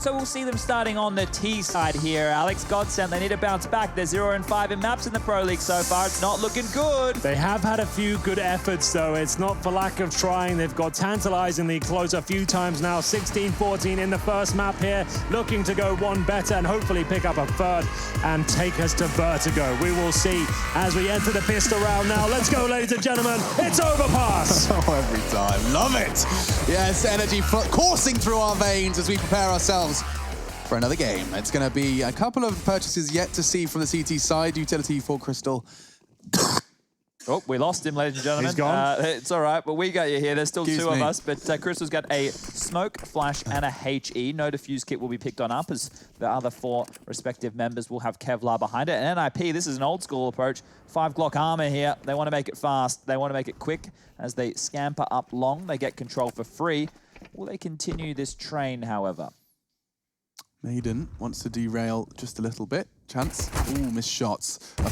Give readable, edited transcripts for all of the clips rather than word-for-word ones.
So we'll see them starting on the T side here. Alex, GODSENT, they need to bounce back. They're 0-5 in maps in the Pro League so far. It's not looking good. They have had a few good efforts, though. It's not for lack of trying. They've got tantalizingly close a few times now. 16-14 in the first map here. Looking to go one better and hopefully pick up a third and take us to Vertigo. We will see as we enter the pistol round now. Let's go, ladies and gentlemen. It's Overpass. Oh, every time. Love it. Yes, energy coursing through our veins as we prepare ourselves for another game. It's going to be a couple of purchases yet to see from the CT side. Utility for Crystal. Oh, we lost him, ladies and gentlemen. He's gone. It's all right, but we got you here. There's still Excuse two me. of us, but Crystal's got a smoke, flash, and a HE. No defuse kit will be picked on up as the other four respective members will have Kevlar behind it. And NIP, this is an old school approach. 5 Glock armor here. They want to make it fast. They want to make it quick. As they scamper up long, they get control for free. Will they continue this train, however? Maiden wants to derail just a little bit. Chance. Ooh, missed shots. A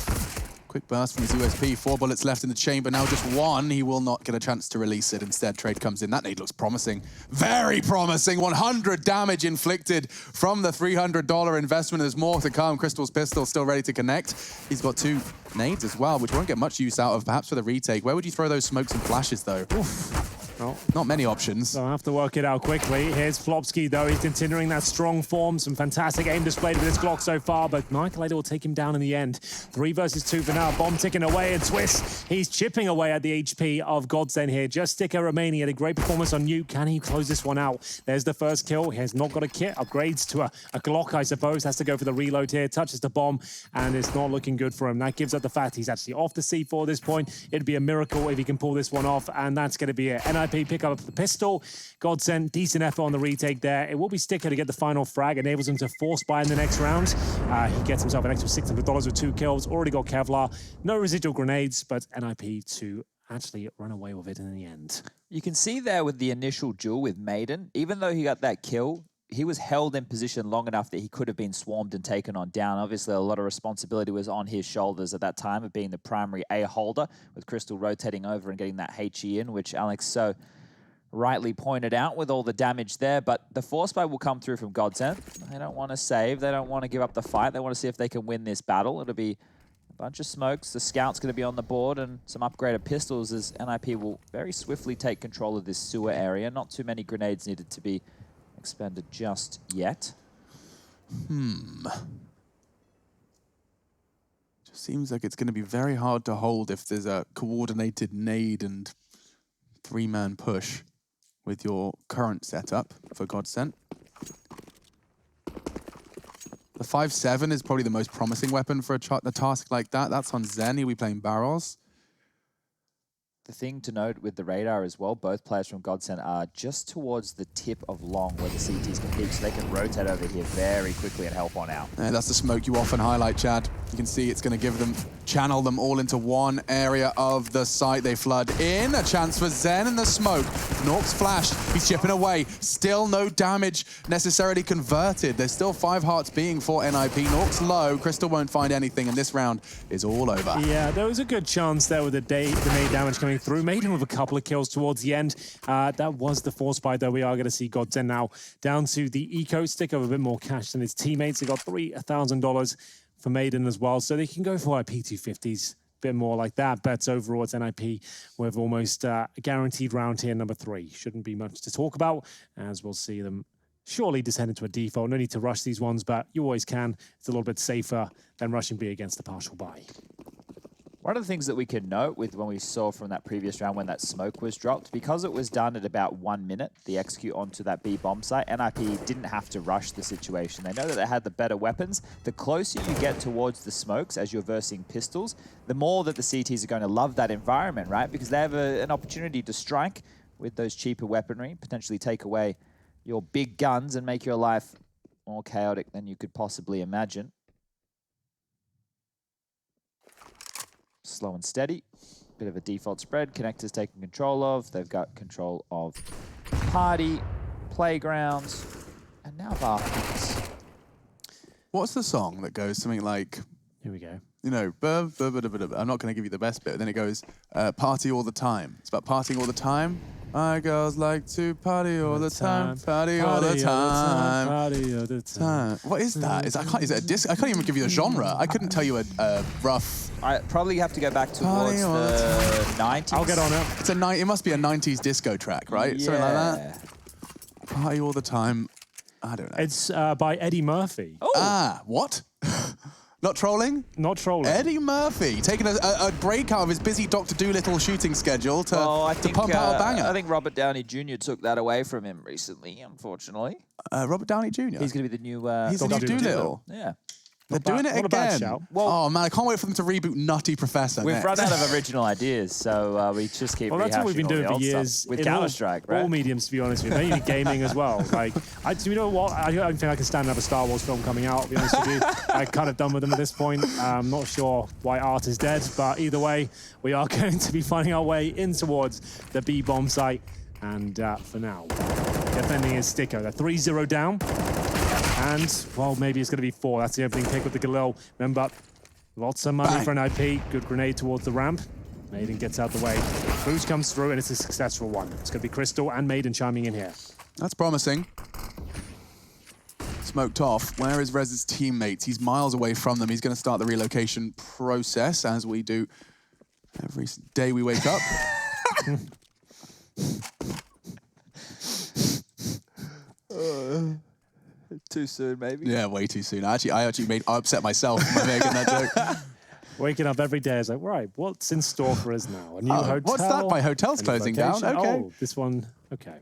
quick burst from his USP. 4 bullets left in the chamber. Now just 1. He will not get a chance to release it. Instead, trade comes in. That nade looks promising. Very promising. 100 damage inflicted from the $300 investment. There's more to come. Crystal's pistol still ready to connect. He's got 2 nades as well, which won't get much use out of, perhaps for the retake. Where would you throw those smokes and flashes, though? Oof. Well, not many options. So I'll have to work it out quickly. Here's Flopsky, though. He's continuing that strong form. Some fantastic aim displayed with his Glock so far, but Michael will take him down in the end. 3 versus 2 for now. Bomb ticking away, and Twist, he's chipping away at the HP of GODSENT here. Just Sticker remaining. Had a great performance on you. Can he close this one out? There's the first kill. He has not got a kit. Upgrades to a Glock, I suppose. Has to go for the reload here. Touches the bomb, and it's not looking good for him. That gives up the fact he's actually off the C4 at this point. It'd be a miracle if he can pull this one off, and that's going to be it. NIP pick up the pistol. GODSENT, decent effort on the retake there. It will be Sticker to get the final frag, enables him to force buy in the next round. He gets himself an extra $600 with 2 kills, already got Kevlar. No residual grenades, but NIP to actually run away with it in the end. You can see there with the initial duel with Maiden, even though he got that kill, he was held in position long enough that he could have been swarmed and taken on down. Obviously, a lot of responsibility was on his shoulders at that time of being the primary A holder, with Crystal rotating over and getting that HE in, which Alex so rightly pointed out with all the damage there. But the force buy will come through from GODSENT. They don't want to save. They don't want to give up the fight. They want to see if they can win this battle. It'll be a bunch of smokes. The scout's going to be on the board and some upgraded pistols as NIP will very swiftly take control of this sewer area. Not too many grenades needed to be expended just yet. Just seems like it's going to be very hard to hold if there's a coordinated nade and 3-man push with your current setup for GODSENT. The 5.7 is probably the most promising weapon for a task like that. That's on Zen. He'll be playing barrels. The thing to note with the radar as well, both players from GODSENT are just towards the tip of long where the CTs can peek, so they can rotate over here very quickly and help on out. That's the smoke you often highlight, Chad. You can see it's going to give them, channel them all into one area of the site. They flood in. A chance for Zen in the smoke. Nork's flash. He's chipping away. Still no damage necessarily converted. There's still 5 hearts being for NIP. Nork's low. Crystal won't find anything, and this round is all over. Yeah, there was a good chance there with the nade damage coming through. Made him with a couple of kills towards the end. That was the force buy, though. We are going to see GODSENT now down to the eco stick of a bit more cash than his teammates. He got $3,000 for Maiden as well, so they can go for P250s, a bit more like that. But overall, it's NIP with almost a guaranteed round here, number 3. Shouldn't be much to talk about, as we'll see them surely descend into a default. No need to rush these ones, but you always can. It's a little bit safer than rushing B against the partial buy. One of the things that we can note with when we saw from that previous round when that smoke was dropped, because it was done at about 1 minute, the execute onto that B bomb site, NIP didn't have to rush the situation. They know that they had the better weapons. The closer you get towards the smokes as you're versing pistols, the more that the CTs are going to love that environment, right? Because they have an opportunity to strike with those cheaper weaponry, potentially take away your big guns and make your life more chaotic than you could possibly imagine. Slow and steady. Bit of a default spread. Connector's taking control of. They've got control of party, playgrounds, and now bathrooms. What's the song that goes something like... Here we go. You know, I'm not going to give you the best bit. Then it goes, party all the time. It's about partying all the time. My girls like to party all the time, party all the time, party all the time. What is that? Is it a disc? I can't even give you a genre. I couldn't tell you a rough. I probably have to go back towards the 90s. I'll get on it. It's it must be a 90s disco track, right? Yeah. Something like that. Party all the time. I don't know. It's by Eddie Murphy. Oh. Ah, what? Not trolling? Not trolling. Eddie Murphy taking a break out of his busy Dr. Dolittle shooting schedule to pump out a banger. I think Robert Downey Jr. took that away from him recently, unfortunately. Robert Downey Jr. He's going to be the new He's the new Dolittle. Yeah. They're doing it not a bad again. shout. Well, oh man, I can't wait for them to reboot Nutty Professor. We've next. run out of original ideas, so we just keep. Well, that's what we've been doing for years with in Counter-Strike, right? All mediums, to be honest with you, mainly gaming as well. Like, do you know what? I don't think I can stand another Star Wars film coming out. To be honest with you, I'm kind of done with them at this point. I'm not sure why art is dead, but either way, we are going to be finding our way in towards the B bomb site. And for now, defending his sticker. They're 3-0 down. And, well, maybe it's going to be 4. That's the opening pick with the Galil. Remember, lots of money for an IP. Good grenade towards the ramp. Maiden gets out the way. Boost comes through, and it's a successful one. It's going to be Crystal and Maiden chiming in here. That's promising. Smoked off. Where is Rez's teammates? He's miles away from them. He's going to start the relocation process, as we do every day we wake up. Too soon, maybe. Yeah, way too soon. I upset myself by making that joke. Waking up every day is like, right, what's in store for us now? A new hotel? What's that? My hotel's closing down. Okay. Oh, this one, okay.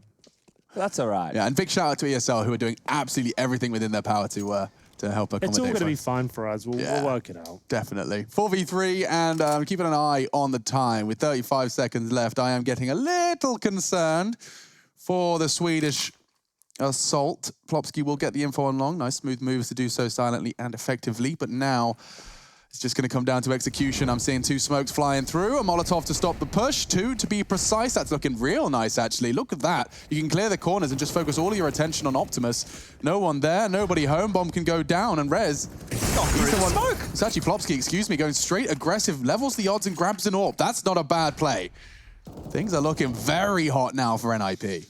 That's all right. Yeah, and big shout out to ESL, who are doing absolutely everything within their power to help accommodate. It's all going to be us. fine for us. We'll work it out. Definitely. 4v3, and keeping an eye on the time. With 35 seconds left, I am getting a little concerned for the Swedish assault. Plopsky will get the info on long. Nice smooth moves to do so silently and effectively, but now it's just going to come down to execution. I'm seeing 2 smokes flying through, a Molotov to stop the push, 2 to be precise. That's looking real nice, actually. Look at that. You can clear the corners and just focus all of your attention on Optimus. No one there, nobody home. Bomb can go down, and Rez, he's the one. Smoke. It's actually Plopsky, excuse me, going straight aggressive, levels the odds and grabs an AWP. That's not a bad play. Things are looking very hot now for NIP.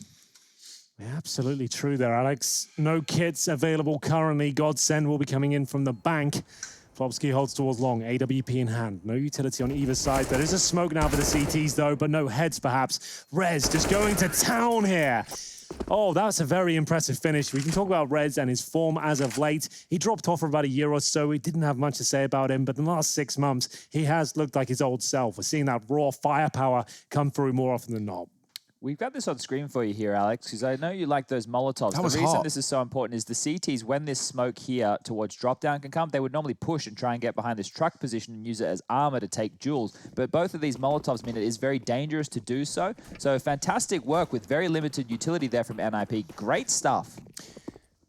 Absolutely true there, Alex. No kits available currently. GODSENT will be coming in from the bank. Plopsky holds towards long, AWP in hand. No utility on either side. There is a smoke now for the CTs, though, but no heads, perhaps. Rez just going to town here. Oh, that's a very impressive finish. We can talk about Rez and his form as of late. He dropped off for about a year or so. We didn't have much to say about him, but in the last 6 months, he has looked like his old self. We're seeing that raw firepower come through more often than not. We've got this on screen for you here, Alex, because I know you like those Molotovs. The reason this is so important is the CTs, when this smoke here towards drop-down can come, they would normally push and try and get behind this truck position and use it as armor to take duels. But both of these Molotovs mean it is very dangerous to do so. So fantastic work with very limited utility there from NIP. Great stuff.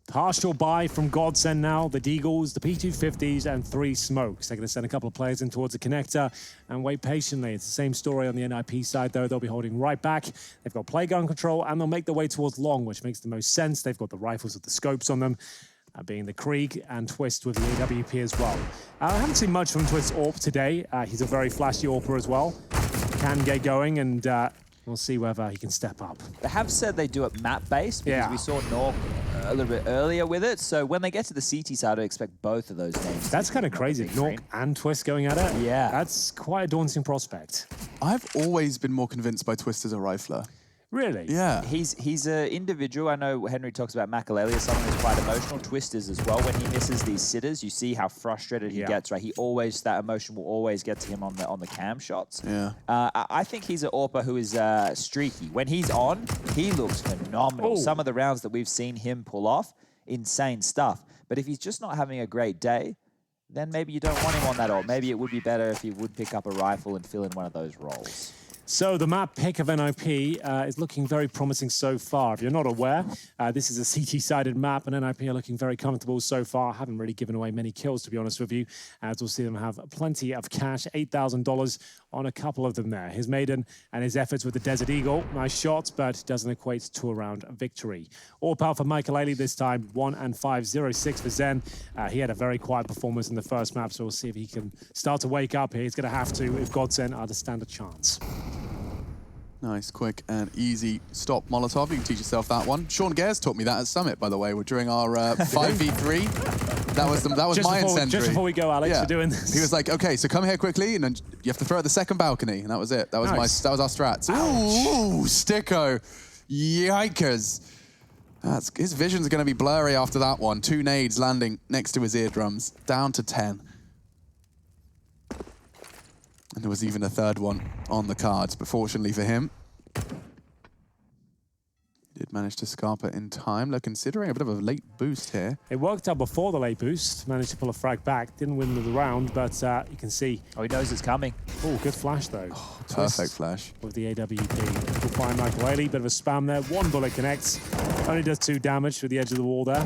Partial buy from GODSENT now, the Deagles, the P250s, and 3 smokes. They're going to send a couple of players in towards the connector and wait patiently. It's the same story on the NIP side, though. They'll be holding right back. They've got play gun control, and they'll make their way towards long, which makes the most sense. They've got the rifles with the scopes on them, being the Krieg and Twist with the AWP as well. I haven't seen much from Twist's AWP today. He's a very flashy AWPer as well. Can get going, and we'll see whether he can step up. They have said they do it map-based because we saw Nork a little bit earlier with it. So when they get to the CT side, I expect both of those names. That's kind of crazy. Nork and Twist going at it. Yeah. That's quite a daunting prospect. I've always been more convinced by Twist as a rifler. Really? Yeah. He's an individual. I know Henry talks about Makalele as someone who's quite emotional. Twisters as well. When he misses these sitters, you see how frustrated he gets, right? He always, that emotion will always get to him on the cam shots. Yeah. I think he's an AWPer who is streaky. When he's on, he looks phenomenal. Some of the rounds that we've seen him pull off, insane stuff. But if he's just not having a great day, then maybe you don't want him on that AWP. Maybe it would be better if he would pick up a rifle and fill in one of those roles. So the map pick of NIP is looking very promising so far. If you're not aware, this is a CT-sided map, and NIP are looking very comfortable so far. Haven't really given away many kills, to be honest with you, as we'll see them have plenty of cash, $8,000 on a couple of them there. His Maiden and his efforts with the Desert Eagle, nice shots, but doesn't equate to a round victory. All power for Makalele this time, 1-5-0-6 for Zen. He had a very quiet performance in the first map, so we'll see if he can start to wake up here. He's going to have to if GODSENT are to stand a chance. Nice, quick and easy stop Molotov. You can teach yourself that one. Sean Gares taught me that at Summit, by the way, during our 5v3. That was my incendiary. Just before we go, Alex, yeah. you're doing this. He was like, okay, so come here quickly, and then you have to throw at the second balcony, and that was it. That was nice. that was our strats. Ooh, Sticko. Yikers. His vision's going to be blurry after that one. 2 nades landing next to his eardrums. Down to 10. And there was even a third one on the cards, but fortunately for him, he did manage to scarp it in time. They're considering a bit of a late boost here. It worked out before the late boost. Managed to pull a frag back. Didn't win the round, but you can see. Oh, he knows it's coming. Oh, good flash, though. Oh, perfect flash. With the AWP. We'll find Michael Ailey. Bit of a spam there. 1 bullet connects. Only does 2 damage to the edge of the wall there.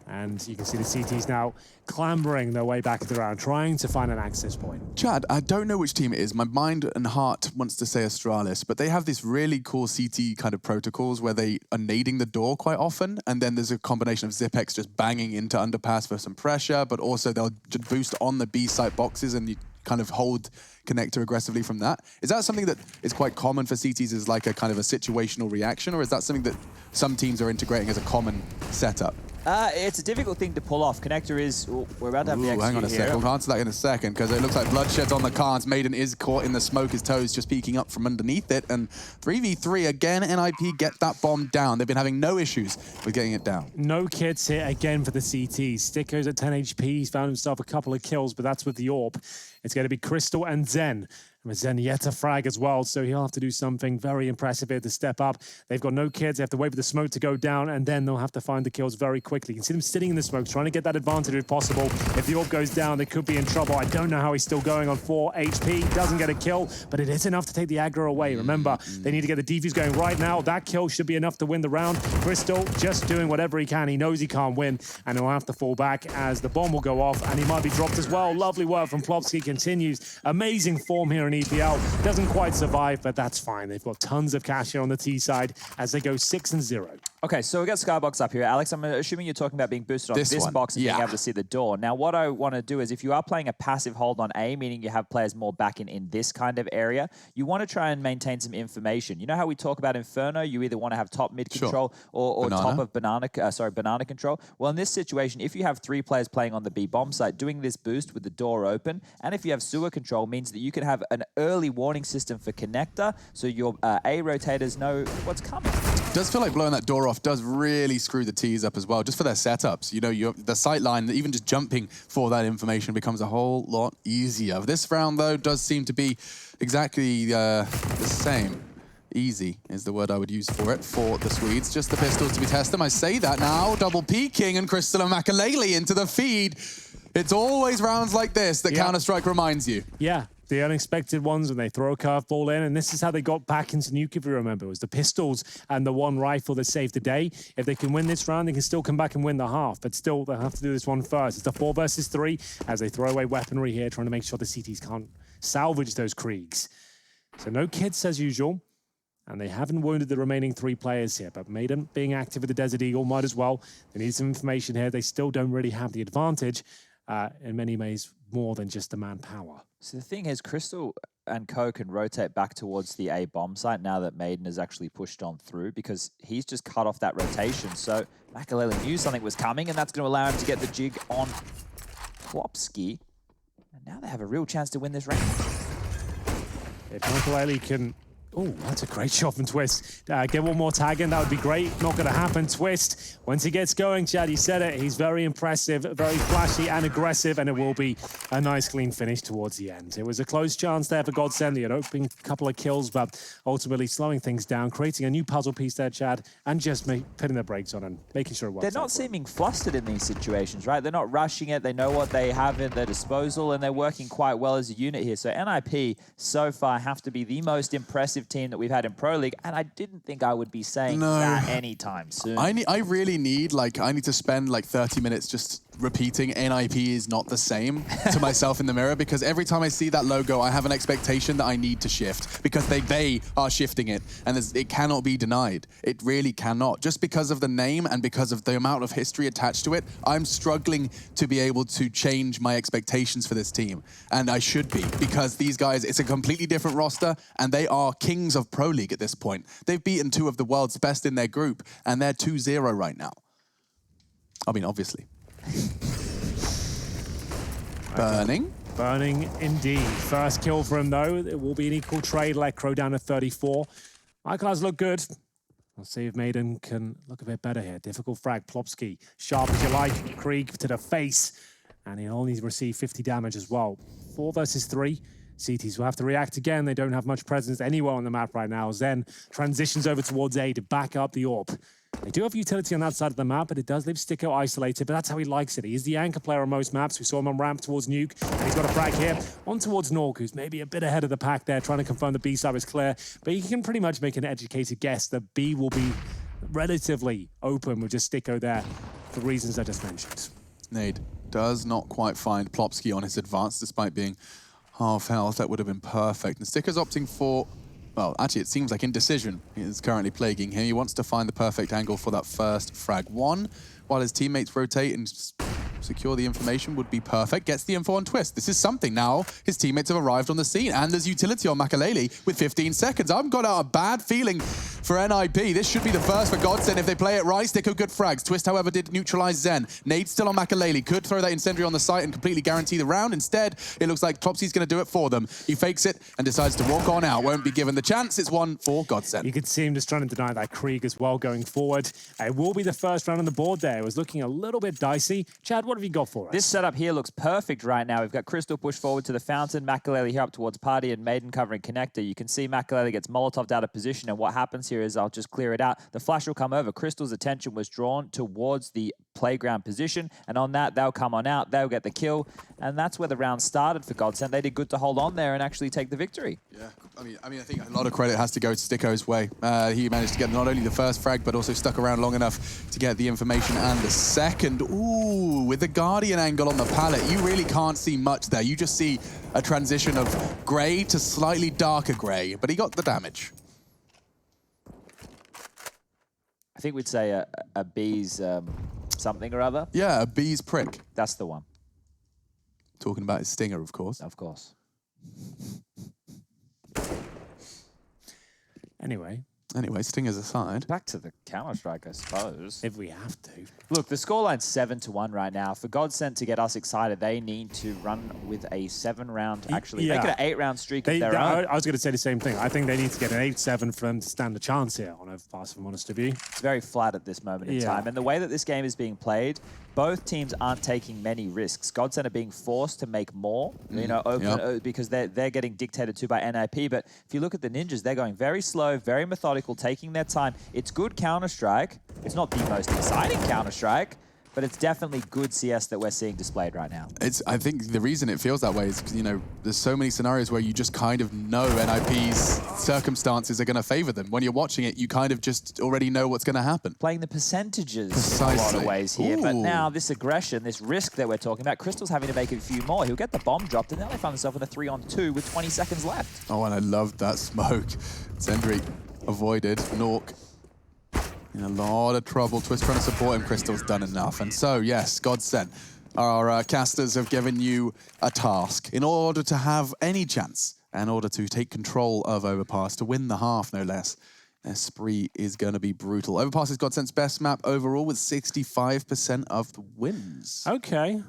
And you can see the CTs now clambering their way back to the round, trying to find an access point. Chad, I don't know which team it is. My mind and heart wants to say Astralis, but they have this really cool CT kind of protocols where they are nading the door quite often, and then there's a combination of Zipex just banging into Underpass for some pressure, but also they'll just boost on the B-site boxes and you kind of hold connector aggressively from that. Is that something that is quite common for CTs as like a kind of a situational reaction, or is that something that some teams are integrating as a common setup? It's a difficult thing to pull off. Connector is... we're about to have the XG hang on a here. second. We'll answer that in a second, because it looks like Bloodshed's on the cards. Maiden is caught in the smoke. His toes just peeking up from underneath it. And 3v3 again, NIP get that bomb down. They've been having no issues with getting it down. No kits here again for the CTs. Sticko's at 10 HP. He's found himself a couple of kills, but that's with the AWP. It's going to be Crystal and Zen. And with Zen yet a frag as well, so he'll have to do something very impressive here to step up. They've got no kids. They have to wait for the smoke to go down, and then they'll have to find the kills very quickly. You can see them sitting in the smoke, trying to get that advantage if possible. If the AWP goes down, they could be in trouble. I don't know how he's still going on 4 HP. Doesn't get a kill, but it is enough to take the aggro away. Remember, they need to get the defuse going right now. That kill should be enough to win the round. Crystal just doing whatever he can. He knows he can't win, and he'll have to fall back as the bomb will go off, and he might be dropped as well. Lovely work from Plopsky. Continues. Amazing form here in EPL. Doesn't quite survive, but that's fine. They've got tons of cash here on the T side as they go 6-0. Okay, so we got Skybox up here. Alex, I'm assuming you're talking about being boosted on this box and being able to see the door. Now, what I want to do is if you are playing a passive hold on A, meaning you have players more back in this kind of area, you want to try and maintain some information. You know how we talk about Inferno? You either want to have top mid control or top of banana control. Well, in this situation, if you have 3 players playing on the B bomb site, doing this boost with the door open, and if you have sewer control, means that you can have an early warning system for connector, so your A rotators know what's coming. It does feel like blowing that door off does really screw the T's up as well, just for their setups. You know, the sight line, even just jumping for that information becomes a whole lot easier. This round, though, does seem to be exactly the same. Easy is the word I would use for it, for the Swedes. Just the pistols to be tested. I say that now. Double peeking and Crystal and Makalele into the feed. It's always rounds like this that Counter-Strike reminds you. Yeah. The unexpected ones when they throw a curveball in, and this is how they got back into Nuke, if you remember. It was the pistols and the 1 rifle that saved the day. If they can win this round, they can still come back and win the half, but still they'll have to do this one first. It's a 4 versus 3 as they throw away weaponry here, trying to make sure the CTs can't salvage those Kriegs. So no kits as usual, and they haven't wounded the remaining 3 players here, but Maiden being active with the Desert Eagle might as well. They need some information here. They still don't really have the advantage. In many ways, more than just the manpower. So the thing is, Crystal and Co can rotate back towards the A bomb site now that Maiden has actually pushed on through, because he's just cut off that rotation. So Makalele knew something was coming, and that's going to allow him to get the jig on Plopsky. And now they have a real chance to win this round. If Makalele can... Oh, that's a great shot from Twist. Get one more tag in, that would be great. Not going to happen. Twist, once he gets going, Chad, you said it, he's very impressive, very flashy and aggressive, and it will be a nice clean finish towards the end. It was a close chance there for GODSENT. They had opening couple of kills, but ultimately slowing things down, creating a new puzzle piece there, Chad, and just putting their brakes on and making sure it works. They're not seeming flustered in these situations, right? They're not rushing it. They know what they have at their disposal, and they're working quite well as a unit here. So NIP so far have to be the most impressive team that we've had in Pro League, and I didn't think I would be saying that anytime soon. I really need, I need to spend like 30 minutes just repeating NIP is not the same to myself in the mirror, because every time I see that logo, I have an expectation that I need to shift, because they are shifting it, and it cannot be denied. It really cannot. Just because of the name and because of the amount of history attached to it, I'm struggling to be able to change my expectations for this team. And I should be, because these guys, it's a completely different roster, and they are kings of Pro League at this point. They've beaten 2 of the world's best in their group, and they're 2-0 right now. I mean, obviously. Burning. Burning indeed. First kill for him, though. It will be an equal trade. Let Crow down to 34. Icons look good. We'll see if Maiden can look a bit better here. Difficult frag. Plopsky, sharp as you like. Krieg to the face. And he'll only receive 50 damage as well. 4 versus 3. CTs will have to react again. They don't have much presence anywhere on the map right now. Zen transitions over towards A to back up the AWP. They do have utility on that side of the map, but it does leave Sticko isolated, but that's how he likes it. He is the anchor player on most maps. We saw him on ramp towards Nuke, and he's got a frag here on towards Nork, who's maybe a bit ahead of the pack there, trying to confirm the B side is clear, but you can pretty much make an educated guess that B will be relatively open with just Sticko there for reasons I just mentioned. Nade does not quite find Plopsky on his advance, despite being half health. That would have been perfect. And Sticker's opting for, well, actually, it seems like indecision is currently plaguing him. He wants to find the perfect angle for that first frag 1, while his teammates rotate and secure the information would be perfect. Gets the info on Twist. This is something now. His teammates have arrived on the scene, and there's utility on Makalele with 15 seconds. I've got a bad feeling for NIP. This should be the first for GODSENT if they play it right. Sticko good frags. Twist, however, did neutralize Zen. Nade still on Makalele. Could throw that incendiary on the site and completely guarantee the round. Instead, it looks like Plopsy's going to do it for them. He fakes it and decides to walk on out. Won't be given the chance. It's one for GODSENT. You could see him just trying to deny that Krieg as well going forward. It will be the first round on the board there. It was looking a little bit dicey. Chad, what have you got for us? This setup here looks perfect right now. We've got Crystal push forward to the fountain, Makalele here up towards Party, and Maiden covering connector. You can see Makalele gets Molotov'd out of position, and what happens here is, I'll just clear it out, the flash will come over. Crystal's attention was drawn towards the playground position, and on that, they'll come on out, they'll get the kill, and that's where the round started for GODSENT. They did good to hold on there and actually take the victory. Yeah, I mean, I think a lot of credit has to go to Sticko's way. He managed to get not only the first frag, but also stuck around long enough to get the information and the second. Ooh, with the Guardian angle on the pallet, you really can't see much there. You just see a transition of grey to slightly darker grey, but he got the damage. I think we'd say a B's something or other. Yeah, a bee's prick. That's the one. Talking about his stinger, of course. Of course. Anyway, stingers aside. Back to the Counter-Strike, I suppose. if we have to. Look, the scoreline's 7-1 right now. For GODSENT to get us excited, they need to run with a 7-round, actually, make it an 8-round streak of their own. I was going to say the same thing. I think they need to get an 8-7 for them to stand a chance here on Overpass, if I'm honest with you. It's very flat at this moment in time. And the way that this game is being played, both teams aren't taking many risks. GODSENT are being forced to make more, you know, because they're getting dictated to by NIP. But if you look at the Ninjas, they're going very slow, very methodical, taking their time. It's good Counter-Strike. It's not the most exciting Counter-Strike, but it's definitely good CS that we're seeing displayed right now. I think the reason it feels that way is because, you know, there's so many scenarios where you just kind of know NIP's circumstances are going to favor them. When you're watching it, you kind of just already know what's going to happen. Playing the percentages in a lot of ways here, but now this aggression, this risk that we're talking about, Crystal's having to make a few more. He'll get the bomb dropped, and now they find themselves in a 3-on-2 with 20 seconds left. Oh, and I loved that smoke. Zendry avoided. Nork in a lot of trouble. Twist trying to support him. Crystal's done enough. And so, yes, GODSENT, our casters have given you a task. In order to have any chance, in order to take control of Overpass, to win the half, no less, their spree is going to be brutal. Overpass is GODSENT's best map overall with 65% of the wins. Okay.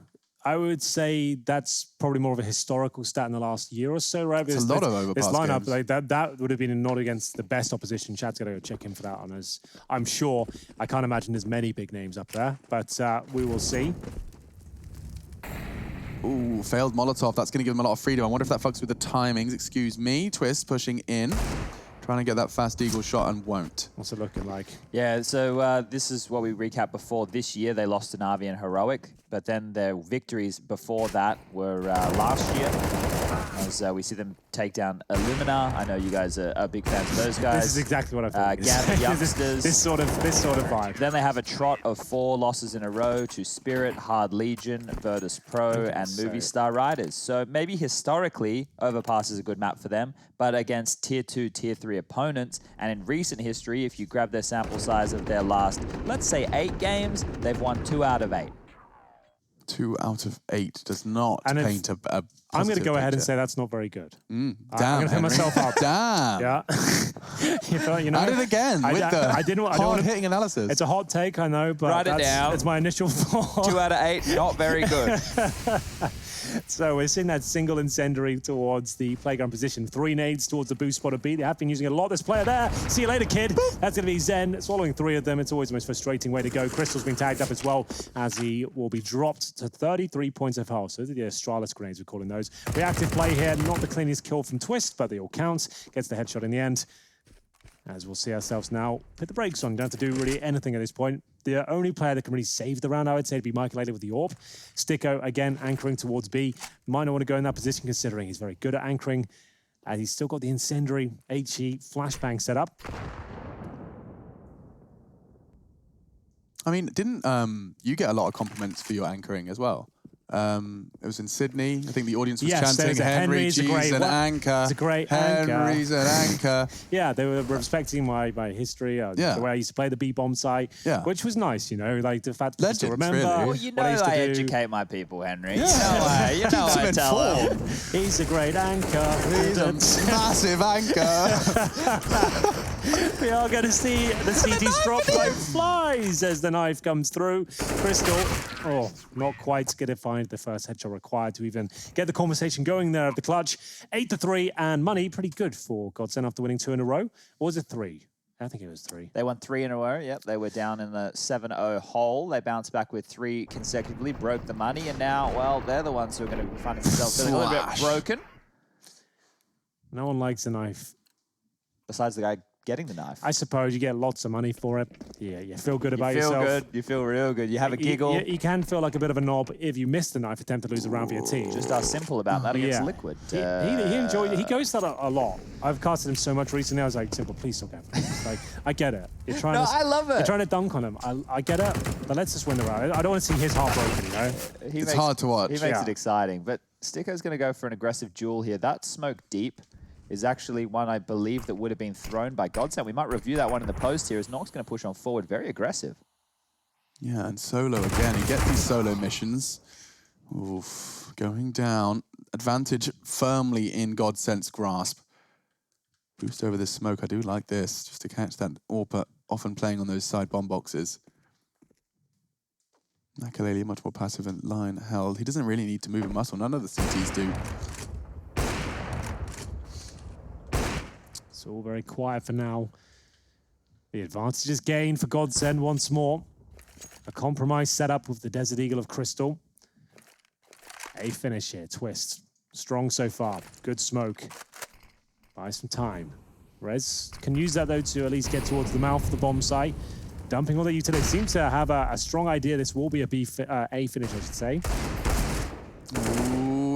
I would say that's probably more of a historical stat in the last year or so, right? It's a lot of Overpass this lineup, games. like that would have been a nod against the best opposition. Chad's got to go check in for that on us. I'm sure. I can't imagine there's many big names up there, but we will see. Ooh, failed Molotov. That's going to give them a lot of freedom. I wonder if that fucks with the timings. Excuse me. Twist pushing in. Trying to get that fast eagle shot and won't. What's it looking like? Yeah, so this is what we recapped before. This year, they lost to Na'Vi and Heroic, but then their victories before that were last year. as we see them take down Illumina. I know you guys are big fans of those guys. This is exactly what I thought. Gambit youngsters. this sort of vibe. Then they have a trot of 4 losses in a row to Spirit, Hard Legion, Virtus Pro, and Movie Star Riders. So maybe historically, Overpass is a good map for them, but against Tier 2, Tier 3 opponents, and in recent history, if you grab their sample size of their last, let's say 8 games, they've won 2 out of 8. 2 out of 8 does not paint a I'm going to go ahead and picture. say that's not very good. Damn, I'm going to hit myself up. Damn. Yeah. you know, Add it again with the hard-hitting analysis. It's a hot take, I know, but Write it down. It's my initial thought. 2 out of 8, not very good. So we're seeing that single incendiary towards the playground position. 3 nades towards the boost spot of B. They have been using a lot. This player there. See you later, kid. Boop. That's going to be Zen. Swallowing 3 of them. It's always the most frustrating way to go. Crystal's been tagged up as well, as he will be dropped to 33 points of health. So the Astralis grenades, we're calling those. Reactive play here. Not the cleanest kill from Twist, but they all count. Gets the headshot in the end. As we'll see ourselves now put the brakes on. Don't have to do really anything at this point. The only player that can really save the round, I would say, would be Michael with the AWP. Sticko, again, anchoring towards B. Might not want to go in that position, considering he's very good at anchoring. And he's still got the incendiary HE flashbang set up. I mean, didn't you get a lot of compliments for your anchoring as well? It was in Sydney. I think the audience was chanting, Henry's an anchor. It's a great anchor. Henry's an anchor. Yeah, they were respecting my history, the way I used to play the B-bomb site, which was nice, you know, like the fact that you remember. Really. Well, you know I educate my people, Henry. Yeah. You know I tell them. He's a great anchor. He's a massive anchor. We are going to see the CTs drop like flies as the knife comes through. Crystal, not quite going to find the first headshot required to even get the conversation going there at the clutch. 8-3, and money pretty good for GODSENT after winning 2 in a row. Or was it 3? I think it was 3. They won 3 in a row. Yep, they were down in the 7-0 hole. They bounced back with 3 consecutively, broke the money, and now, well, they're the ones who are going to be finding themselves feeling a little bit broken. No one likes a knife. Besides the guy getting the knife. I suppose you get lots of money for it. Yeah, you feel good about yourself. You feel good. You feel real good. You have a giggle. You can feel like a bit of a knob if you miss the knife attempt to lose a round for your team. Just are simple about that against Liquid. He enjoyed it. He goes that a lot. I've casted him so much recently. I was like, simple, please stop going. Like, I get it. You're trying I love it. You're trying to dunk on him. I get it. But let's just win the round. I don't want to see his heart broken, you know? It's hard to watch. He makes it exciting. But Sticko's going to go for an aggressive duel here. That smoke deep is actually one I believe that would have been thrown by GODSENT. We might review that one in the post here as Nox going to push on forward. Very aggressive. Yeah, and solo again. He gets these solo missions. Oof, going down. Advantage firmly in GODSENT's grasp. Boost over this smoke. I do like this, just to catch that AWP often playing on those side bomb boxes. Nakaleli much more passive and line held. He doesn't really need to move a muscle. None of the CTs do. It's all very quiet for now. The advantage is gained for GODSENT once more. A compromise setup with the Desert Eagle of Crystal. A finish here, Twist. Strong so far, good smoke. Buy some time. Rez can use that though to at least get towards the mouth of the bomb site. Dumping all the utility. Seems to have a strong idea this will be a A finish, I should say.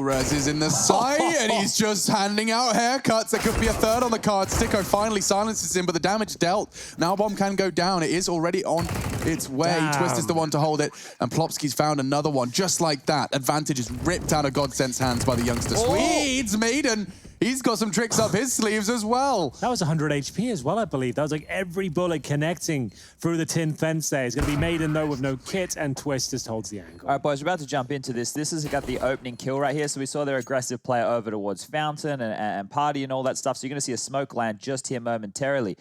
Rez is in the sight, and he's just handing out haircuts. There could be a third on the card. Sticko finally silences him, but the damage dealt. Now bomb can go down. It is already on its way. Damn. Twist is the one to hold it, and Plopsky's found another one. Just like that, advantage is ripped out of GODSENT's hands by the youngster. Swedes, Maiden. He's got some tricks up his sleeves as well. That was 100 HP as well, I believe. That was like every bullet connecting through the tin fence there. It's going to be Maiden, though, with no kit, and Twist just holds the angle. All right, boys, we're about to jump into this. This has got the opening kill right here. So we saw their aggressive player over towards Fountain and Party and all that stuff. So you're going to see a smoke land just here momentarily.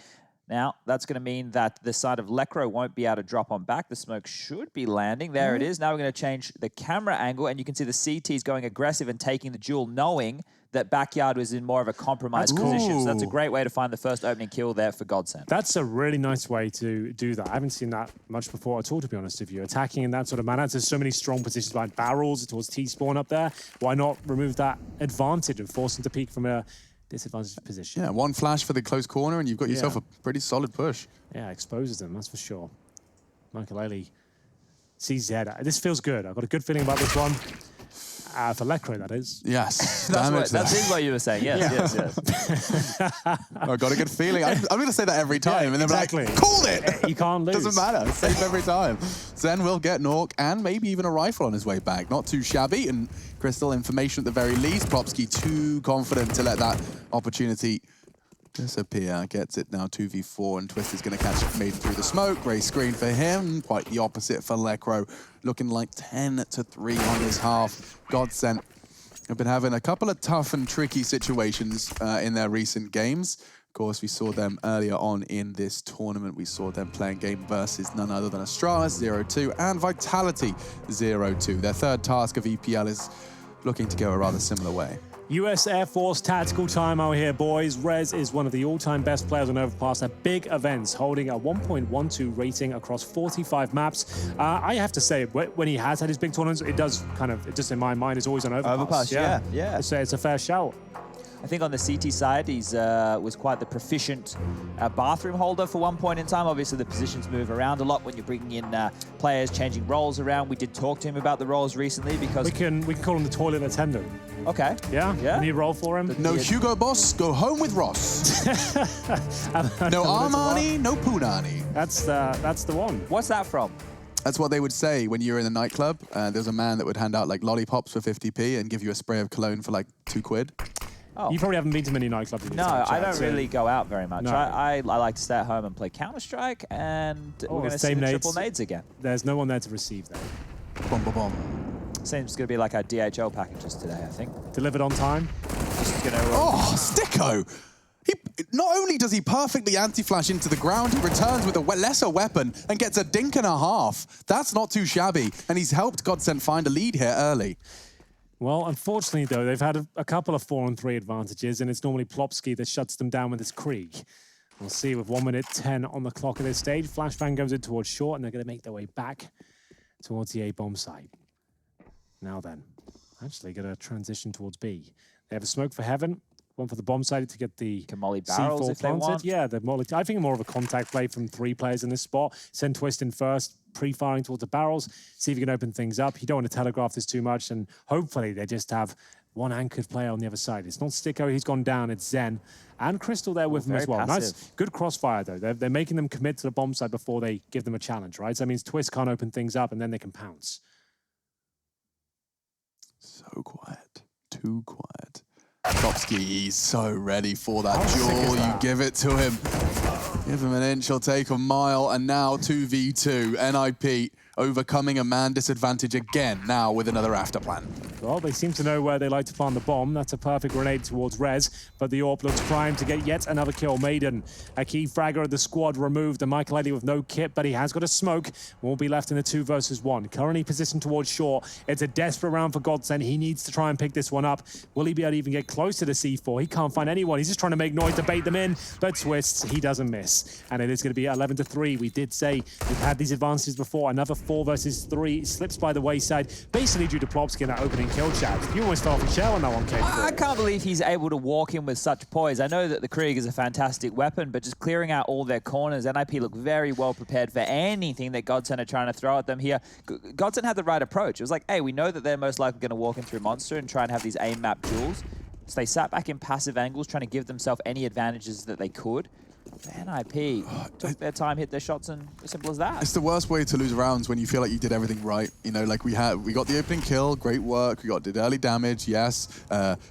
Now, that's going to mean that the side of Lekro won't be able to drop on back. The smoke should be landing. There it is. Now we're going to change the camera angle, and you can see the CTs going aggressive and taking the duel, knowing that Backyard was in more of a compromised position. So that's a great way to find the first opening kill there for GODSENT. That's a really nice way to do that. I haven't seen that much before at all, to be honest with you. Attacking in that sort of manner. There's so many strong positions like barrels towards T-spawn up there. Why not remove that advantage and force them to peek from a disadvantaged position? Yeah, one flash for the close corner, and you've got yourself a pretty solid push. Yeah, exposes them, that's for sure. Michael sees his head. This feels good. I've got a good feeling about this one. For Lecro, that is. Yes. That is what you were saying. Yes, yes. I got a good feeling. I'm going to say that every time. Yeah, and then exactly. Like, called it! You can't lose. Doesn't matter. Same every time. Zen will get Nork and maybe even a rifle on his way back. Not too shabby. And Crystal, information at the very least. Plopsky too confident to let that opportunity disappear. Gets it now 2v4, and Twist is going to catch Maiden through the smoke. Great screen for him. Quite the opposite for Lecro. Looking like 10-3 on his half. GODSENT have been having a couple of tough and tricky situations in their recent games. Of course, we saw them earlier on in this tournament. We saw them playing game versus none other than Astralis 0-2 and Vitality 0-2. Their third task of EPL is looking to go a rather similar way. US Air Force tactical time out here, boys. Rez is one of the all-time best players on Overpass at big events, holding a 1.12 rating across 45 maps. I have to say, when he has had his big tournaments, it does kind of, just in my mind, it's always on Overpass. Yeah. So it's a fair shout. I think on the CT side, he's was quite the proficient bathroom holder for one point in time. Obviously, the positions move around a lot when you're bringing in players, changing roles around. We did talk to him about the roles recently because... We can call him the toilet attendant. Okay. Yeah? Any role for him? No Hugo Boss, go home with Ross. No Armani, no Punani. That's the one. What's that from? That's what they would say when you were in the nightclub. There was a man that would hand out like lollipops for 50p and give you a spray of cologne for like £2. Oh. You probably haven't been to many nightclubs. No, I don't really go out very much. No. I like to stay at home and play Counter-Strike, and we're going to see the triple nades again. There's no one there to receive that. Boom, boom, boom. Seems going to be like our DHL packages today, I think. Delivered on time. Just gonna, Oh, Sticko! Not only does he perfectly anti-flash into the ground, he returns with a lesser weapon and gets a dink and a half. That's not too shabby, and he's helped GODSENT find a lead here early. Well, unfortunately, though, they've had a couple of 4-on-3 advantages, and it's normally Plopsky that shuts them down with his Krieg. We'll see with 1:10 on the clock at this stage. Flashbang goes in towards short, and they're going to make their way back towards the A-bomb site. Now then, actually going to transition towards B. They have a smoke for Heaven, one for the bomb site to get the can molly barrels C4 if they planted. want. Yeah, I think more of a contact play from 3 players in this spot. Send Twist in first, pre-firing towards the barrels, see if you can open things up. You don't want to telegraph this too much, and hopefully they just have one anchored player on the other side. It's not Sticko, he's gone down, it's Zen. And Crystal there with him as well. Passive. Nice, good crossfire though. They're making them commit to the bomb side before they give them a challenge, right? So that means Twist can't open things up, and then they can pounce. So quiet. Too quiet. Plopsky, he's so ready for that duel. You give it to him. Give him an inch, he'll take a mile. And now 2v2. NIP overcoming a man disadvantage again, now with another after plan. Well, they seem to know where they like to plant the bomb. That's a perfect grenade towards Rez, but the AWP looks primed to get yet another kill. Maiden, a key fragger of the squad, removed. And Michael Eddy with no kit, but he has got a smoke. Won't be left in a 2 versus 1. Currently positioned towards short. It's a desperate round for GODSENT. He needs to try and pick this one up. Will he be able to even get close to the C4? He can't find anyone. He's just trying to make noise to bait them in, but Twists, he doesn't miss. And it is going to be 11-3. We did say we've had these advantages before. Another 4 versus 3 slips by the wayside, basically due to Plopsky in that opening kill chat. You almost fell off a shell when that one came through. I can't believe he's able to walk in with such poise. I know that the Krieg is a fantastic weapon, but just clearing out all their corners, NIP look very well prepared for anything that GODSENT are trying to throw at them here. GODSENT had the right approach. It was like, hey, we know that they're most likely going to walk in through Monster and try and have these aim map duels. So they sat back in passive angles, trying to give themselves any advantages that they could. NIP took their time, hit their shots, and as simple as that. It's the worst way to lose rounds when you feel like you did everything right. You know, like we got the opening kill, great work. We did early damage, yes.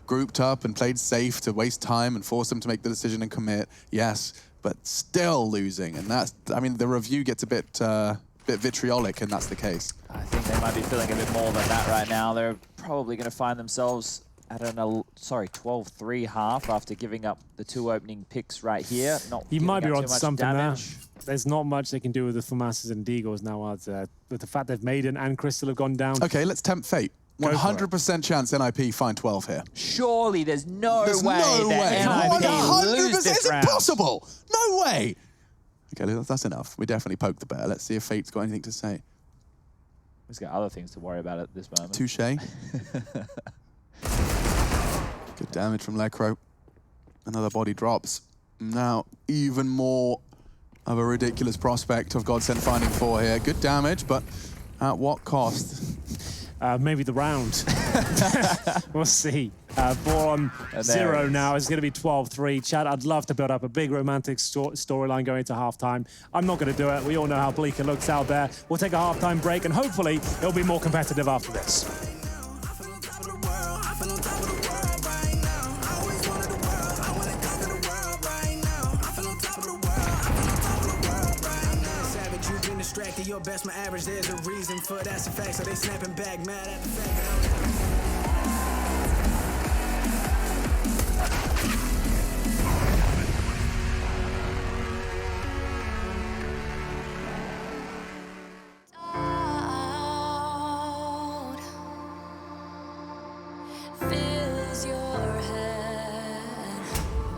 Grouped up and played safe to waste time and force them to make the decision and commit, yes. But still losing, and that's, I mean, the review gets a bit vitriolic, and that's the case. I think they might be feeling a bit more than that right now. They're probably going to find themselves at an 12-3 half after giving up the 2 opening picks right here. You might be on something damage there. There's not much they can do with the FAMASs and Deagles now, are there? With the fact that Maiden and Crystal have gone down. Okay, let's tempt fate. 100% chance NIP find 12 here. Surely there's no way that NIP lose this round. It's impossible! No way! Okay, that's enough. We definitely poked the bear. Let's see if Fate's got anything to say. He's got other things to worry about at this moment. Touche. Good damage from Lecro. Another body drops. Now, even more of a ridiculous prospect of GODSENT finding 4 here. Good damage, but at what cost? Maybe the round. We'll see. 4-on-0 now. It's going to be 12-3. Chad, I'd love to build up a big romantic storyline going into halftime. I'm not going to do it. We all know how bleak it looks out there. We'll take a halftime break, and hopefully it'll be more competitive after this. Distracted, your best, my average, there's a reason for that's a fact, so they snapping back, mad at the fact. Fills your head,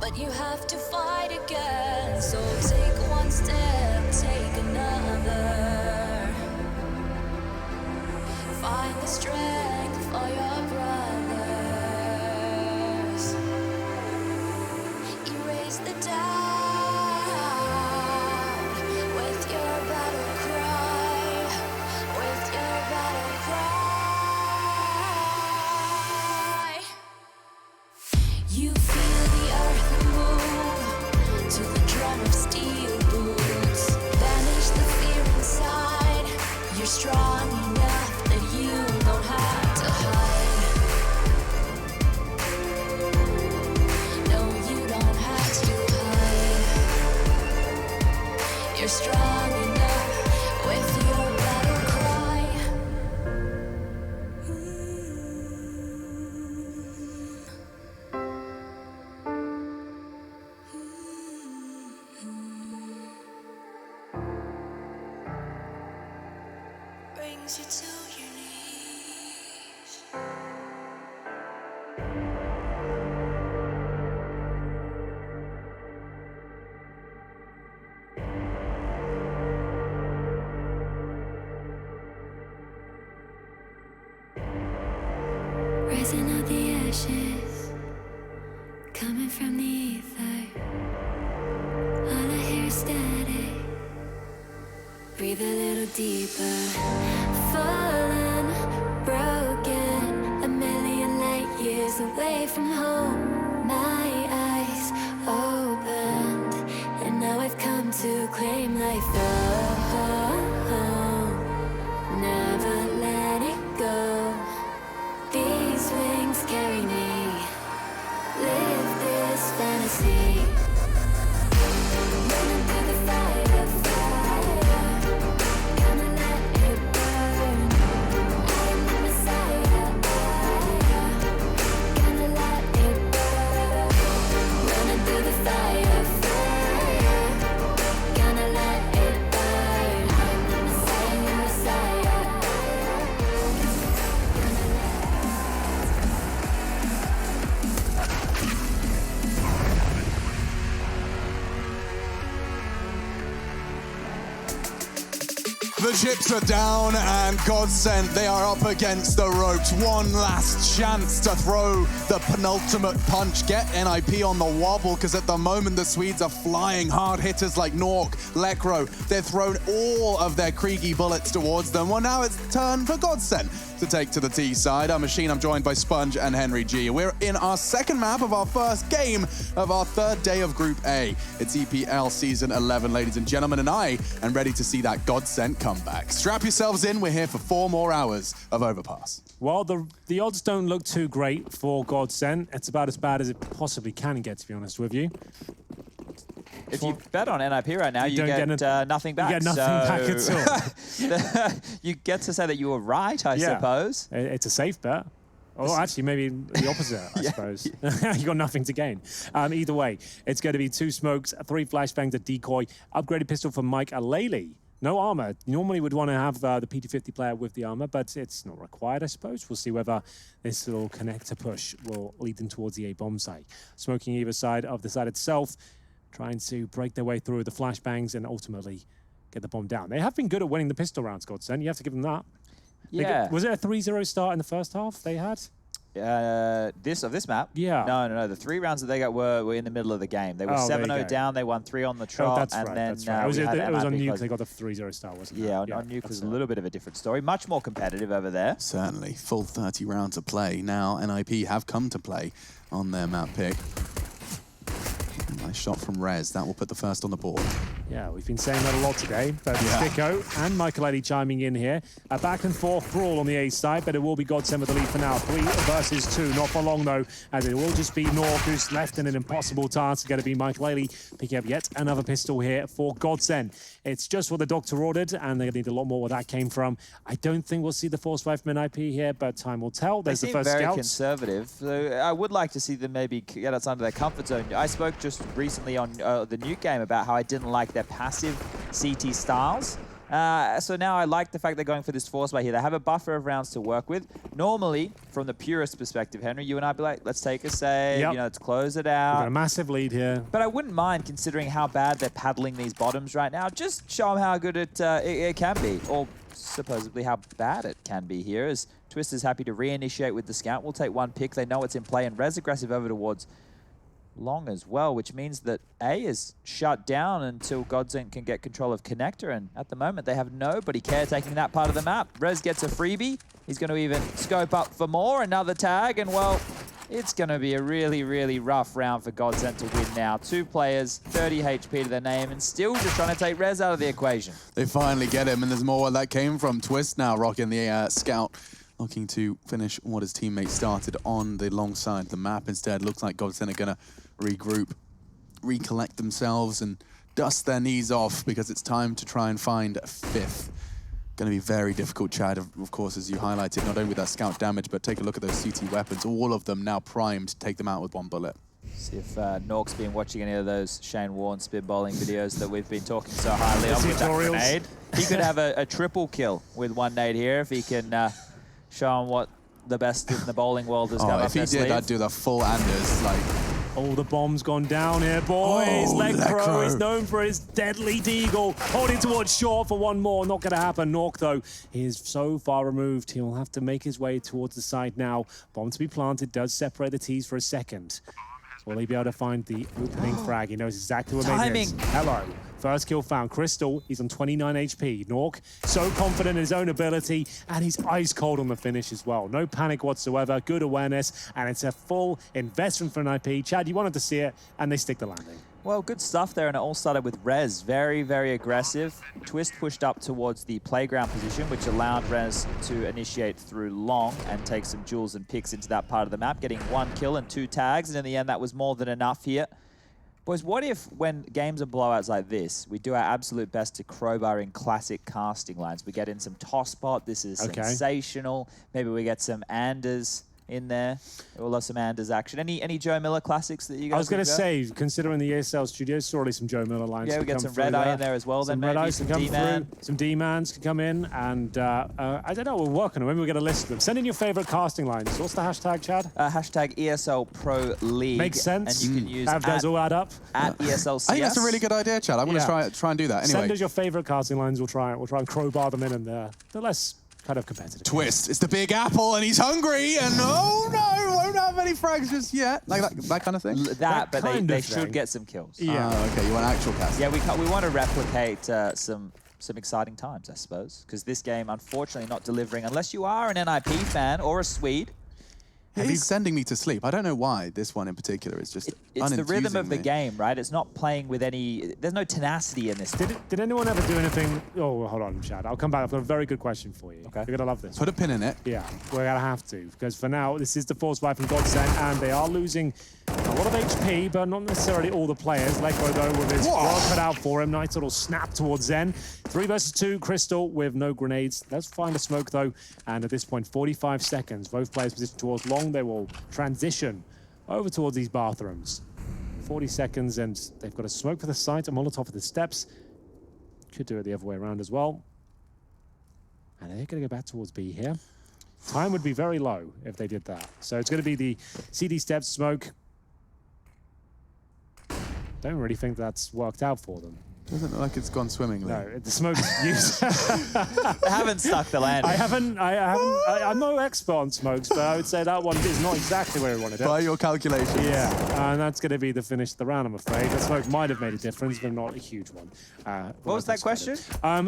but you have to fight again, so take one step, take another. Find the strength for your brothers. Erase the doubt with your battle cry, with your battle cry. You feel the earth move to the drum of steel boots. Banish the fear inside. You're strong enough that you don't have to hide. No, you don't have to hide. You're strong enough with your battle cry. Brings you to your knees. Rising out the ashes, coming from the ether. All I hear is static. Breathe a little deeper. Fallen, broken, a million light years away from home. My eyes opened, and now I've come to claim life. Oh, never let it go. These wings carry me. Live this fantasy. Running through the fire, fire. Gonna let it burn. I am the Messiah. Gonna let it burn. Running through the fire, fire. Gonna let it burn. I am the Messiah, The chips are down and GODSENT, they are up against the ropes. One last chance to throw the penultimate punch, get NIP on the wobble, because at the moment the Swedes are flying. Hard hitters like Nork, Lekro, they've thrown all of their Kriegi bullets towards them. Well, now it's turn for GODSENT to take to the T side. I'm Machine, I'm joined by Sponge and Henry G. We're in our second map of our first game of our third day of Group A. It's EPL Season 11, ladies and gentlemen, and I am ready to see that GODSENT comeback. Strap yourselves in, we're here for 4 more hours of Overpass. Well, the odds don't look too great for GODSENT. It's about as bad as it possibly can get, to be honest with you. If you bet on NIP right now, you get nothing back. You get nothing back at all. You get to say that you were right, I suppose. It's a safe bet. Or actually, maybe the opposite, I suppose. You got nothing to gain. Either way, it's going to be 2 smokes, 3 flashbangs, a decoy, upgraded pistol from Mike Alele. No armor. You normally would want to have the PT50 player with the armor, but it's not required, I suppose. We'll see whether this little connector push will lead them towards the A-bomb site. Smoking either side of the site itself, trying to break their way through the flashbangs and ultimately get the bomb down. They have been good at winning the pistol rounds, GODSENT. You have to give them that. Yeah. Was it a 3-0 start in the first half they had? This map? Yeah. No. The 3 rounds that they got were in the middle of the game. They were Oh, there you 7-0 go. down. They won 3 on the trot. That's and right. then, That's right. It was, we had it was on NIP Nuke. close. They got the 3-0 start, wasn't it? Yeah, on Nuke was a little bit of a different story. Much more competitive over there. Certainly. Full 30 rounds of play. Now NIP have come to play on their map pick. Nice shot from Rez. That will put the first on the board. Yeah, we've been saying that a lot today. But Sticko and Michael Eddy chiming in here. A back and forth brawl on the A side, but it will be GODSENT with the lead for now. 3 versus 2. Not for long, though, as it will just be Nork who's left in an impossible task. It's going to be Michael Eddy picking up yet another pistol here for GODSENT. It's just what the doctor ordered, and they're going to need a lot more where that came from. I don't think we'll see the force fight from NIP here, but time will tell. There's the first very scouts. Conservative. So I would like to see them maybe get outside of their comfort zone. I spoke just recently on the Nuke game about how I didn't like their passive CT styles. So now I like the fact they're going for this force fight here. They have a buffer of rounds to work with. Normally, from the purist perspective, Henry, you and I'd be like, let's take a save, Yep. let's close it We've got a out. massive lead here. But I wouldn't mind considering how bad they're paddling these bottoms right now. Just show them how good it can be, or supposedly how bad it can be here. As Twist is happy to reinitiate with the scout. We'll take one pick. They know it's in play, and Rez aggressive over towards Long as well, which means that A is shut down until GODSENT can get control of Connector, and at the moment they have nobody caretaking that part of the map. Rez gets a freebie. He's going to even scope up for more, another tag, and well, it's going to be a really, really rough round for GODSENT to win now. 2 players, 30 HP to their name, and still just trying to take Rez out of the equation. They finally get him, and there's more where that came from. Twist now rocking the scout, looking to finish what his teammates started on the long side of the map. Instead, looks like GODSENT are going to regroup, recollect themselves, and dust their knees off, because it's time to try and find a 5th. Going to be very difficult, Chad, of course, as you highlighted, not only with that scout damage, but take a look at those CT weapons. All of them now primed to take them out with 1 bullet. See if Nork's been watching any of those Shane Warne spitballing videos that we've been talking so highly of with that grenade. He could have a triple kill with 1 nade here if he can show him what the best in the bowling world has got up if he their did, sleeve. I'd do the full Anders, like... Oh, the bomb's gone down here, boys. Oh, Lecro is known for his deadly deagle. Holding towards short for 1 more. Not going to happen. Nork, though, he is so far removed. He'll have to make his way towards the side now. Bomb to be planted does separate the T's for a second. Will he be able to find the opening frag? He knows exactly what it is. Hello. First kill found. Crystal, he's on 29 HP. Nork, so confident in his own ability, and he's ice cold on the finish as well. No panic whatsoever, good awareness, and it's a full investment for NIP. Chad, you wanted to see it, and they stick the landing. Well, good stuff there, and it all started with Rez. Very, very aggressive. Twist pushed up towards the playground position, which allowed Rez to initiate through long and take some jewels and picks into that part of the map, getting 1 kill and 2 tags, and in the end, that was more than enough here. Boys, what if, when games are blowouts like this, we do our absolute best to crowbar in classic casting lines? We get in some Tosspot, this is sensational. Maybe we get some Anders in there. We'll love some Anders action. Any Joe Miller classics that you guys I was going to say, considering the ESL studios, surely some Joe Miller lines. Yeah, we get some Red Eye in there as well. Some then Red maybe Eyes can come through. Some D-Mans can come in. And I don't know, we're working on them. Maybe we'll get a list of them. Send in your favorite casting lines. What's the hashtag, Chad? Hashtag ESL Pro League. Makes sense. And you can use that does all add up. At ESL CS. I think that's a really good idea, Chad. I'm going to try and do that. Anyway. Send us your favorite casting lines. We'll try and crowbar them in, and they're less kind of competitive. Twist, it's the big apple, and he's hungry, and oh no, won't have any frags just yet. Like that kind of thing? But they should get some kills. Yeah. Okay, you want actual cast? Yeah, we want to replicate some exciting times, I suppose, because this game, unfortunately, not delivering unless you are an NIP fan or a Swede. He's sending me to sleep. I don't know why this one in particular is just It's the rhythm of the me. game, right? It's not playing with any... There's no tenacity in this. Did anyone ever do anything... Oh, hold on, Chad. I'll come back. I've got a very good question for you. Okay. You're going to love this. Put a pin in it. Yeah, we're going to have to, because for now, this is the force fight from GODSENT, and they are losing a lot of HP, but not necessarily all the players. Lecro, though, with his work cut out for him. Nice little snap towards Zen. 3 versus 2, Crystal with no grenades. Let's find a smoke, though, and at this point, 45 seconds. Both players positioned towards long. They will transition over towards these bathrooms. 40 seconds, and they've got a smoke for the site, a Molotov for the steps. Could do it the other way around as well. And they're going to go back towards B here. Time would be very low if they did that. So it's going to be the CD steps smoke. Don't really think that's worked out for them. Doesn't look like it's gone swimmingly. No, the smoke is used. They haven't stuck the landing. I'm no expert on smokes, but I would say that one is not exactly where we wanted it. By your calculations. Yeah, and that's going to be the finish of the round, I'm afraid. The smoke might have made a difference, but not a huge one. What was that question?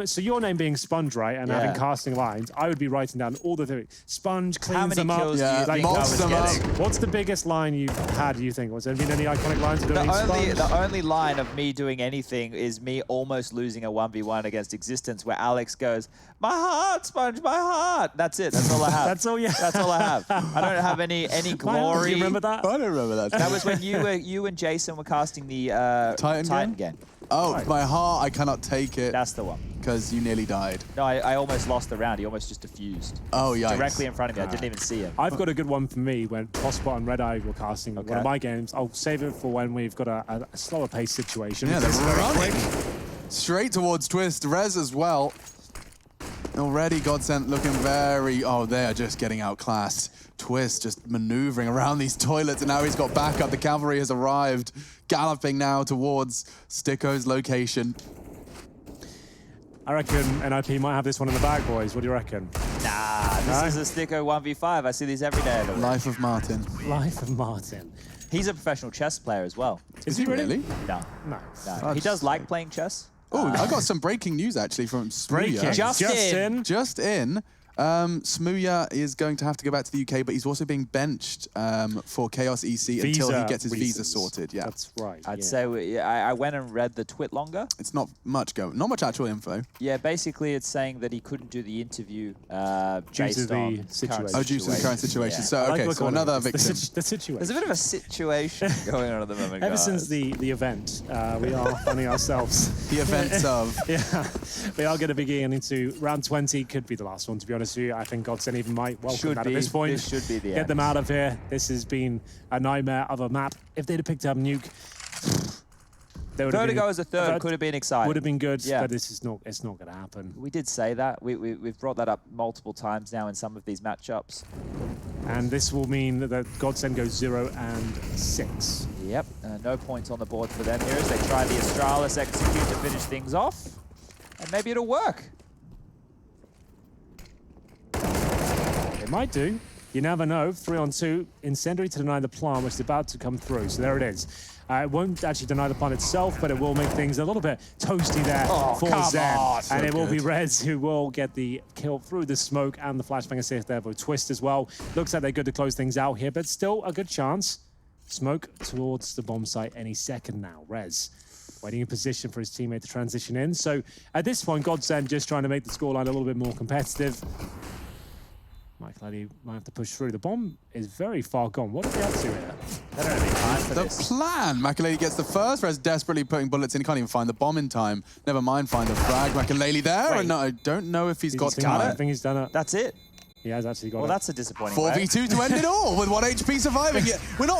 So your name being Sponge, right, and having casting lines, I would be writing down all the things. Sponge cleans them up. How many kills do you think I was getting? What's the biggest line you've had, do you think? Was there been any iconic lines of doing Sponge? The only line of me doing anything is me almost losing a 1v1 against Existence, where Alex goes, "My heart, Sponge, my heart." That's it. That's all I have. That's all you have. That's all I have. I don't have any glory. Do you remember that? I don't remember that. That was when you and Jason were casting the Titan game. Oh, my heart, I cannot take it. That's the one. Because you nearly died. No, I almost lost the round. He almost just diffused. Oh, yikes. Directly in front of me. I didn't even see him. I've got a good one for me when Tosspot and Red Eye were casting one of my games. I'll save it for when we've got a slower pace situation. Yeah, they're very running. quick. Straight towards Twist. Rez as well. Already GODSENT looking very... Oh, they are just getting outclassed. Twist just maneuvering around these toilets, and now he's got backup. The cavalry has arrived, galloping now towards Sticko's location. I reckon NIP might have this one in the bag, boys. What do you reckon? Nah, this is a Sticko 1v5. I see these every day. Life of Martin. Life of Martin. He's a professional chess player as well. Is he really? No. No. He does like playing chess. Oh, I got some breaking news actually from Smooya. Just in. Smooya is going to have to go back to the UK, but he's also being benched for Chaos EC until he gets his visa sorted. Yeah, that's right. I'd say I went and read the twit longer. It's not much actual info. Yeah, basically it's saying that he couldn't do the interview due to the situation. Oh, due to the current situation. Yeah. So okay, so another victim. The situation. There's a bit of a situation going on at the moment. Ever since the event, we are finding ourselves. The events of. Yeah, we are going to be getting into round 20. Could be the last one, to be honest with you. I think GODSENT even might welcome that at this point. This should be the end. Get them out of here. This has been a nightmare of a map. If they'd have picked up Nuke, Vertigo as a third could have been exciting. Would have been good, but this is not. It's not going to happen. We did say that. We've brought that up multiple times now in some of these matchups. And this will mean that GODSENT goes 0-6. Yep, no points on the board for them here as they try the Astralis execute to finish things off. And maybe it'll work. It might do. You never know. 3-on-2. Incendiary to deny the plant, which is about to come through. So there it is. It won't actually deny the plant itself, but it will make things a little bit toasty there for Zen. And it will be Reds who will get the kill through the smoke and the flashbang assist there for Twist as well. Looks like they're good to close things out here, but still a good chance. Smoke towards the bomb site any second now. Rez waiting in position for his teammate to transition in. So at this point, GODSENT just trying to make the scoreline a little bit more competitive. Michael Eddie might have to push through. The bomb is very far gone. What are they up to here? They don't have any time for this. The plan! Makaleli gets the first. Rez desperately putting bullets in. He can't even find the bomb in time. Never mind find the frag. Makaleli there. And I don't know if he's got time. I think he's done it. That's it. He has actually got it. Well, that's a disappointing 4v2 to end it all with 1 HP surviving. We're not